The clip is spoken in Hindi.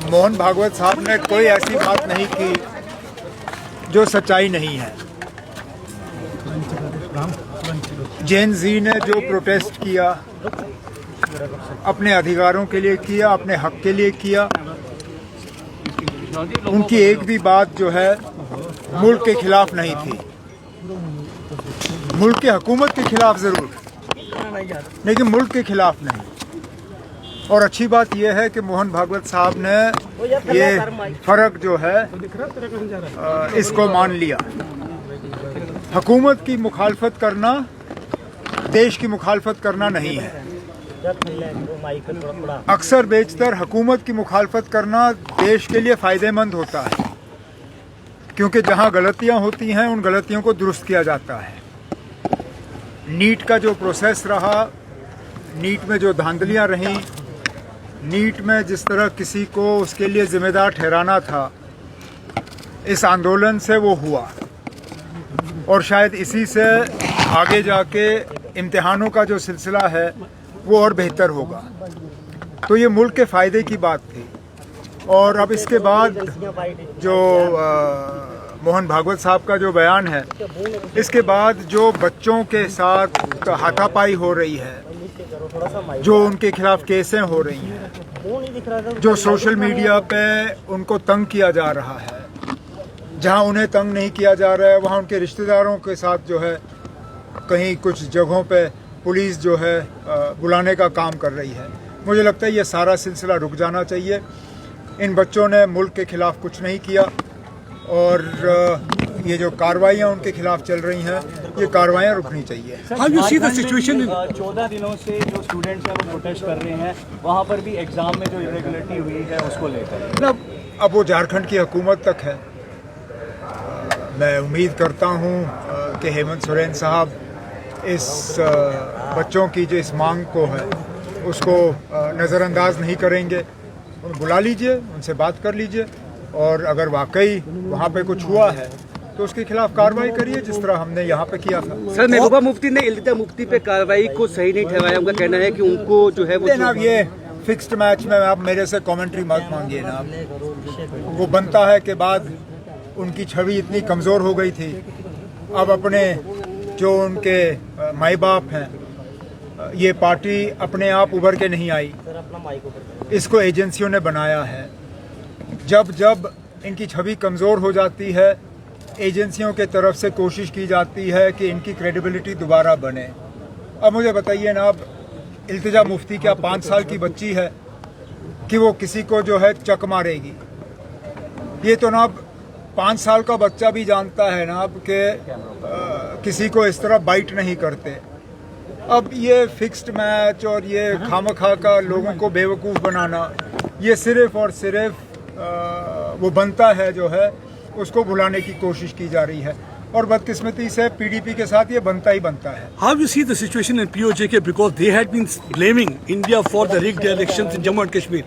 मोहन भागवत साहब ने कोई ऐसी बात नहीं की जो सच्चाई नहीं है। जेन जी ने जो प्रोटेस्ट किया अपने अधिकारों के लिए किया, अपने हक के लिए किया। उनकी एक भी बात जो है मुल्क के खिलाफ नहीं थी। मुल्क की हुकूमत के खिलाफ जरूर, लेकिन मुल्क के खिलाफ नहीं। और अच्छी बात यह है कि मोहन भागवत साहब ने ये फर्क जो है इसको मान लिया। हुकूमत की मुखालफत करना देश की मुखालफत करना नहीं है। अक्सर बेशतर हुकूमत की मुखालफत करना देश के लिए फ़ायदेमंद होता है, क्योंकि जहां गलतियां होती हैं उन गलतियों को दुरुस्त किया जाता है। नीट का जो प्रोसेस रहा, नीट में जो धांधलियां रहीं, नीट में जिस तरह किसी को उसके लिए जिम्मेदार ठहराना था, इस आंदोलन से वो हुआ। और शायद इसी से आगे जाके इम्तिहानों का जो सिलसिला है वो और बेहतर होगा। तो ये मुल्क के फ़ायदे की बात थी। और अब इसके बाद जो मोहन भागवत साहब का जो बयान है, इसके बाद जो बच्चों के साथ हाथापाई हो रही है, जो उनके खिलाफ केसें हो रही हैं, जो सोशल मीडिया पे उनको तंग किया जा रहा है, जहां उन्हें तंग नहीं किया जा रहा है वहां उनके रिश्तेदारों के साथ जो है कहीं कुछ जगहों पे पुलिस जो है बुलाने का काम कर रही है। मुझे लगता है ये सारा सिलसिला रुक जाना चाहिए। इन बच्चों ने मुल्क के खिलाफ कुछ नहीं किया और ये जो कार्रवाइयाँ उनके खिलाफ चल रही हैं, ये कार्रवाइयाँ रुकनी चाहिए। 14 दिनों से जो स्टूडेंट्स हैं वो प्रोटेस्ट कर रहे हैं, वहाँ पर भी एग्जाम में जो इरेगुलरिटी हुई है उसको लेकर अब वो झारखंड की हुकूमत तक है। मैं उम्मीद करता हूँ कि हेमंत सोरेन साहब इस बच्चों की जो इस मांग को है उसको नज़रअंदाज नहीं करेंगे। उन्हें बुला लीजिए, उनसे बात कर लीजिए, और अगर वाकई वहाँ पे कुछ हुआ है तो उसके खिलाफ कार्रवाई करिए, जिस तरह हमने यहाँ पे किया था। सर, महबूबा मुफ्ती ने इल्तिजा मुफ्ती पे कार्रवाई को सही नहीं ठहराया। उनका कहना है कि उनको जो है वो जनाब ये फिक्स्ड मैच में आप मेरे से कमेंट्री मत मांगिए ना। वो बनता है कि बाद उनकी छवि इतनी कमज़ोर हो गई थी, अब अपने जो उनके माई बाप हैं, ये पार्टी अपने आप उभर के नहीं आई, इसको एजेंसियों ने बनाया है। जब जब इनकी छवि कमज़ोर हो जाती है, एजेंसियों के तरफ से कोशिश की जाती है कि इनकी क्रेडिबिलिटी दोबारा बने। अब मुझे बताइए ना, अब इल्तिजा मुफ्ती क्या 5 साल की बच्ची है कि वो किसी को जो है चक मारेगी? ये तो ना अब 5 साल का बच्चा भी जानता है ना अब कि किसी को इस तरह बाइट नहीं करते। अब ये फिक्स्ड मैच और ये खामखा का लोगों को बेवकूफ़ बनाना, ये सिर्फ और सिर्फ वो बनता है जो है उसको भुलाने की कोशिश की जा रही है। और बदकिस्मती से पीडीपी के साथ ये बनता ही बनता है। How do you see the situation in POJK, because they had been blaming India for the rigged elections in Jammu and Kashmir?